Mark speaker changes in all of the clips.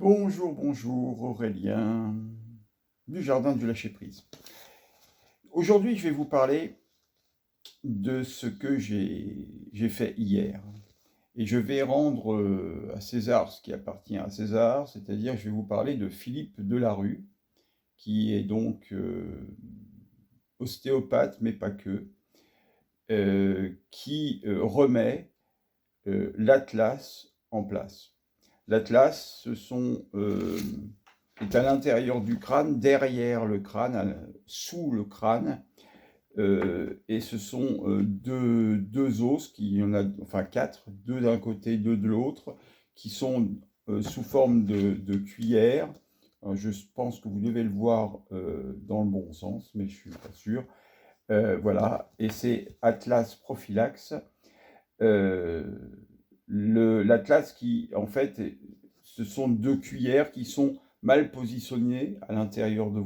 Speaker 1: Bonjour, bonjour Aurélien, du Jardin du Lâcher-Prise. Aujourd'hui, je vais vous parler de ce que j'ai fait hier. Et je vais rendre à César ce qui appartient à César, c'est-à-dire je vais vous parler de Philippe Delarue, qui est donc ostéopathe, mais pas que, qui remet l'Atlas en place. L'Atlas, est à l'intérieur du crâne, derrière le crâne, sous le crâne, et ce sont deux os, il y en a enfin quatre, deux d'un côté, deux de l'autre, qui sont sous forme de cuillère. Alors, je pense que vous devez le voir dans le bon sens, mais je suis pas sûr. Voilà, et c'est Atlas Prophylax. Euh, L'Atlas qui, en fait, ce sont deux cuillères qui sont mal positionnées à l'intérieur de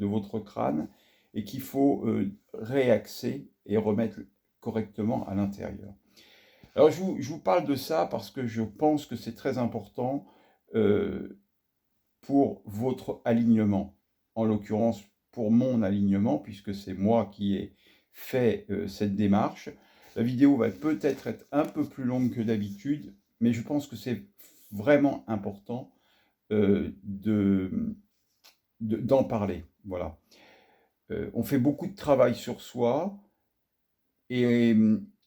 Speaker 1: votre crâne et qu'il faut réaxer et remettre correctement à l'intérieur. Alors, je vous parle de ça parce que je pense que c'est très important pour votre alignement. En l'occurrence, pour mon alignement, puisque c'est moi qui ai fait cette démarche. La vidéo va peut-être être un peu plus longue que d'habitude, mais je pense que c'est vraiment important d'en parler. Voilà. On fait beaucoup de travail sur soi et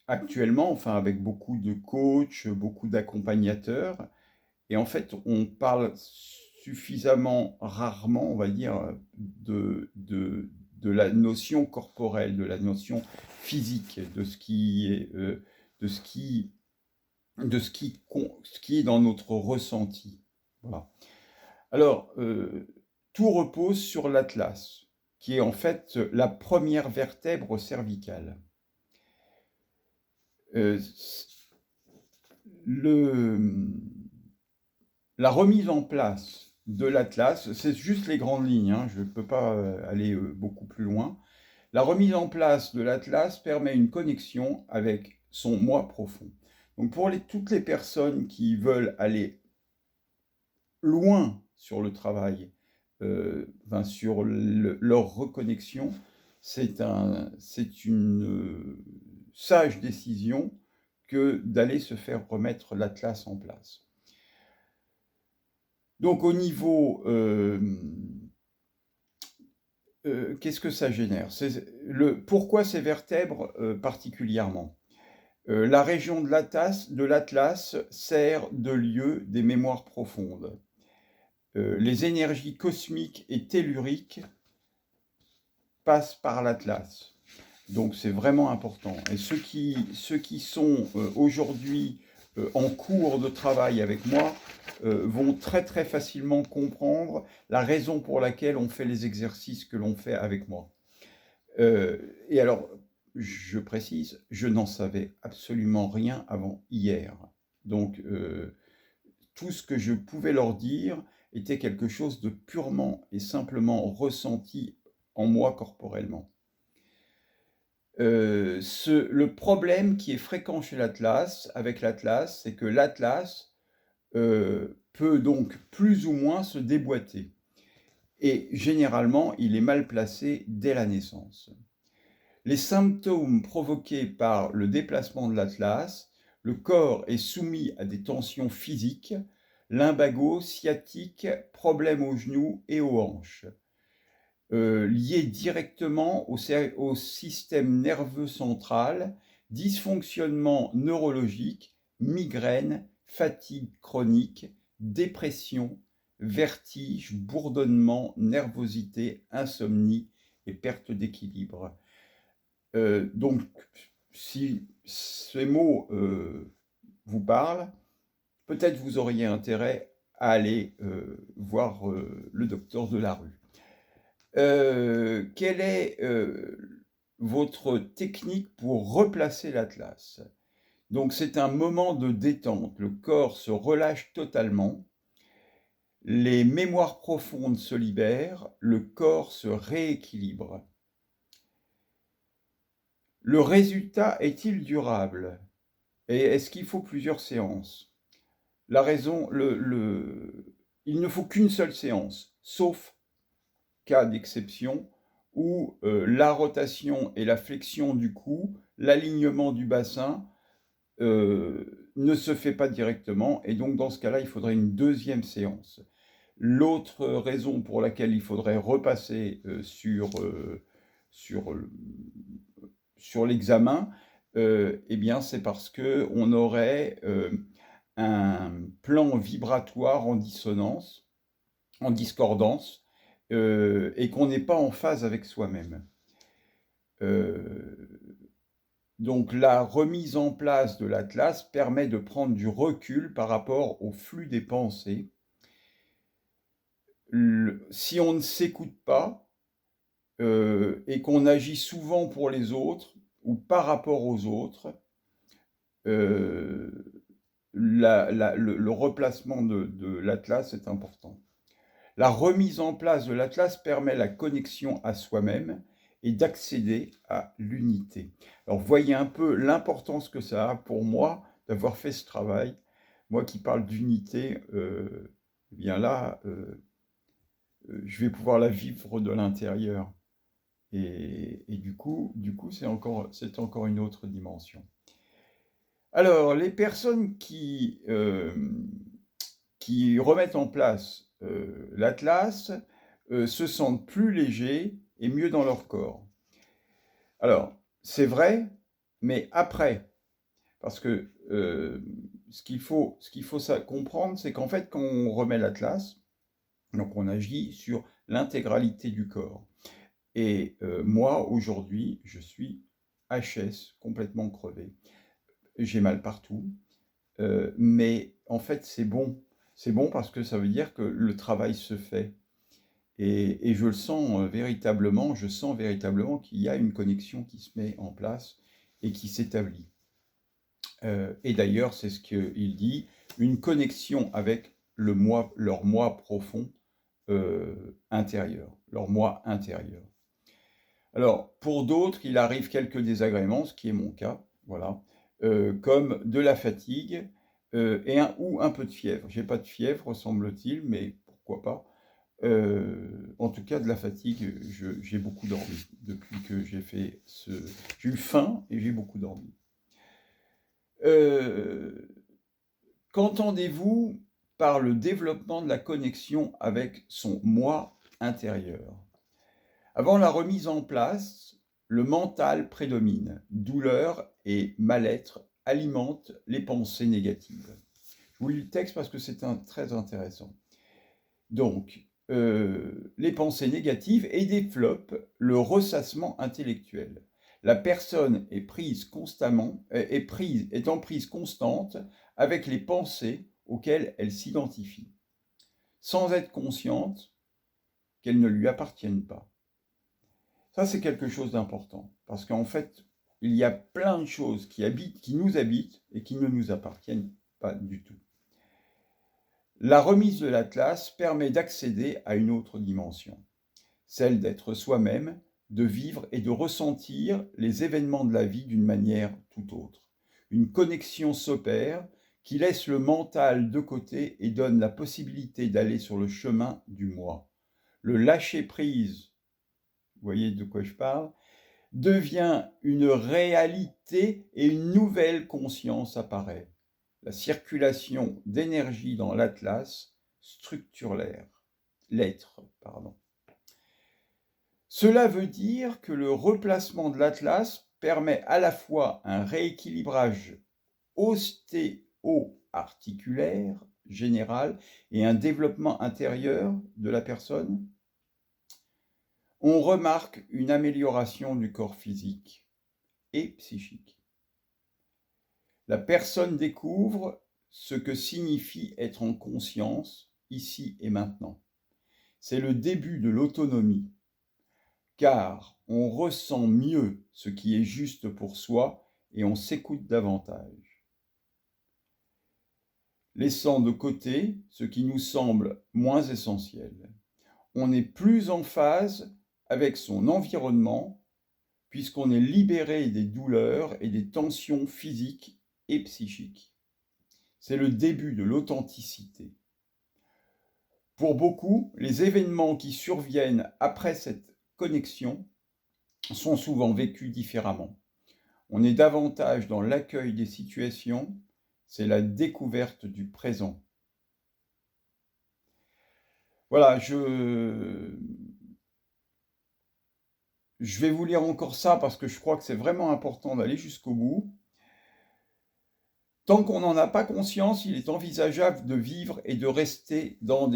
Speaker 1: actuellement, enfin avec beaucoup de coachs, beaucoup d'accompagnateurs, et en fait, on parle suffisamment rarement, on va dire, de la notion corporelle, de la notion physique, de ce qui est, ce qui est dans notre ressenti. Voilà. Alors, tout repose sur l'atlas, qui est en fait la première vertèbre cervicale. La remise en place de l'Atlas, c'est juste les grandes lignes, hein, je ne peux pas aller beaucoup plus loin. La remise en place de l'Atlas permet une connexion avec son moi profond. Donc pour toutes les personnes qui veulent aller loin sur le travail, sur leur reconnexion, c'est une sage décision que d'aller se faire remettre l'Atlas en place. Donc au niveau, qu'est-ce que ça génère? Pourquoi ces vertèbres particulièrement? La région de l'Atlas sert de lieu des mémoires profondes. Les énergies cosmiques et telluriques passent par l'Atlas. Donc c'est vraiment important. Et ceux qui sont aujourd'hui en cours de travail avec moi vont très très facilement comprendre la raison pour laquelle on fait les exercices que l'on fait avec moi. Et alors, je précise, je n'en savais absolument rien avant hier. Donc, tout ce que je pouvais leur dire était quelque chose de purement et simplement ressenti en moi corporellement. Le problème qui est fréquent chez l'Atlas, avec l'Atlas, c'est que l'Atlas peut donc plus ou moins se déboîter. Et généralement, il est mal placé dès la naissance. Les symptômes provoqués par le déplacement de l'Atlas, le corps est soumis à des tensions physiques, lumbago, sciatique, problèmes aux genoux et aux hanches. Liés directement au système nerveux central, dysfonctionnement neurologique, migraine, fatigue chronique, dépression, vertige, bourdonnement, nervosité, insomnie et perte d'équilibre. Donc, si ces mots vous parlent, peut-être vous auriez intérêt à aller voir le docteur Delarue. Quelle est votre technique pour replacer l'Atlas? Donc c'est un moment de détente, le corps se relâche totalement, les mémoires profondes se libèrent, le corps se rééquilibre. Le résultat est-il durable? Et est-ce qu'il faut plusieurs séances? La raison, il ne faut qu'une seule séance, sauf cas d'exception où la rotation et la flexion du cou, l'alignement du bassin ne se fait pas directement, et donc dans ce cas-là, il faudrait une deuxième séance. L'autre raison pour laquelle il faudrait repasser sur l'examen, eh bien, c'est parce qu'on aurait un plan vibratoire en dissonance, en discordance, et qu'on n'est pas en phase avec soi-même. Donc la remise en place de l'atlas permet de prendre du recul par rapport au flux des pensées. Si on ne s'écoute pas et qu'on agit souvent pour les autres ou par rapport aux autres, le replacement de l'atlas est important. La remise en place de l'atlas permet la connexion à soi-même et d'accéder à l'unité. Alors voyez un peu l'importance que ça a pour moi d'avoir fait ce travail. Moi qui parle d'unité, eh bien là, je vais pouvoir la vivre de l'intérieur. Et du coup c'est encore une autre dimension. Alors, les personnes qui remettent en place l'atlas se sentent plus légers et mieux dans leur corps. Alors, c'est vrai, mais après, parce que ce qu'il faut comprendre, c'est qu'en fait, quand on remet l'atlas, donc on agit sur l'intégralité du corps. Et moi, aujourd'hui, je suis HS, complètement crevé. J'ai mal partout, mais en fait, c'est bon. C'est bon parce que ça veut dire que le travail se fait. Et je le sens véritablement, qu'il y a une connexion qui se met en place et qui s'établit. Et d'ailleurs, c'est ce qu'il dit, une connexion avec leur moi profond intérieur, leur moi intérieur. Alors, pour d'autres, il arrive quelques désagréments, ce qui est mon cas, voilà, comme de la fatigue ou un peu de fièvre. J'ai pas de fièvre, semble-t-il, mais pourquoi pas. En tout cas, de la fatigue, j'ai beaucoup dormi depuis que j'ai fait ce... J'ai eu faim et j'ai beaucoup dormi. Qu'entendez-vous par le développement de la connexion avec son moi intérieur? Avant la remise en place, le mental prédomine. Douleur et mal-être alimentent les pensées négatives. Je vous lis le texte parce que c'est très intéressant. Donc, les pensées négatives et développent le ressassement intellectuel. La personne est en prise constante avec les pensées auxquelles elle s'identifie, sans être consciente qu'elles ne lui appartiennent pas. Ça, c'est quelque chose d'important, parce qu'en fait, il y a plein de choses qui nous habitent et qui ne nous appartiennent pas du tout. La remise de l'atlas permet d'accéder à une autre dimension, celle d'être soi-même, de vivre et de ressentir les événements de la vie d'une manière tout autre. Une connexion s'opère qui laisse le mental de côté et donne la possibilité d'aller sur le chemin du moi. Le lâcher-prise, vous voyez de quoi je parle, devient une réalité et une nouvelle conscience apparaît. La circulation d'énergie dans l'atlas structure l'être. Cela veut dire que le replacement de l'atlas permet à la fois un rééquilibrage ostéo-articulaire général et un développement intérieur de la personne. On remarque une amélioration du corps physique et psychique. La personne découvre ce que signifie être en conscience, ici et maintenant. C'est le début de l'autonomie, car on ressent mieux ce qui est juste pour soi et on s'écoute davantage. Laissant de côté ce qui nous semble moins essentiel. On est plus en phase avec son environnement, puisqu'on est libéré des douleurs et des tensions physiques et psychique. C'est le début de l'authenticité. Pour beaucoup, les événements qui surviennent après cette connexion sont souvent vécus différemment. On est davantage dans l'accueil des situations, c'est la découverte du présent. Voilà, je vais vous lire encore ça parce que je crois que c'est vraiment important d'aller jusqu'au bout. Tant qu'on n'en a pas conscience, il est envisageable de vivre et de rester dans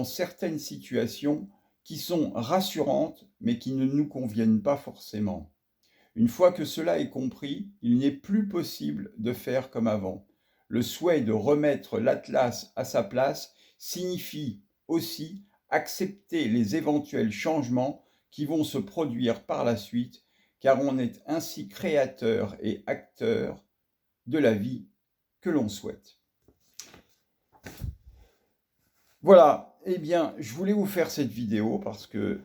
Speaker 1: certaines situations qui sont rassurantes, mais qui ne nous conviennent pas forcément. Une fois que cela est compris, il n'est plus possible de faire comme avant. Le souhait de remettre l'Atlas à sa place signifie aussi accepter les éventuels changements qui vont se produire par la suite, car on est ainsi créateur et acteur de la vie que l'on souhaite. Voilà, eh bien, je voulais vous faire cette vidéo parce que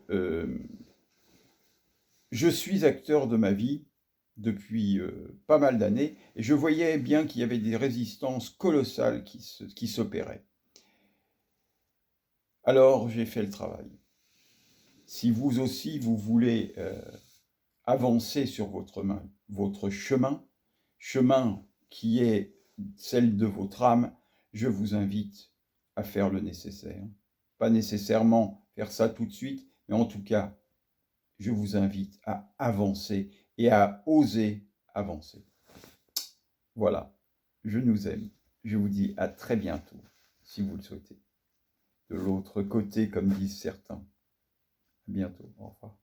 Speaker 1: je suis acteur de ma vie depuis pas mal d'années et je voyais bien qu'il y avait des résistances colossales qui s'opéraient. Alors, j'ai fait le travail. Si vous aussi, vous voulez avancer sur votre chemin qui est celle de votre âme, je vous invite à faire le nécessaire. Pas nécessairement faire ça tout de suite, mais en tout cas, je vous invite à avancer et à oser avancer. Voilà, je nous aime. Je vous dis à très bientôt, si vous le souhaitez. De l'autre côté, comme disent certains. À bientôt, au revoir.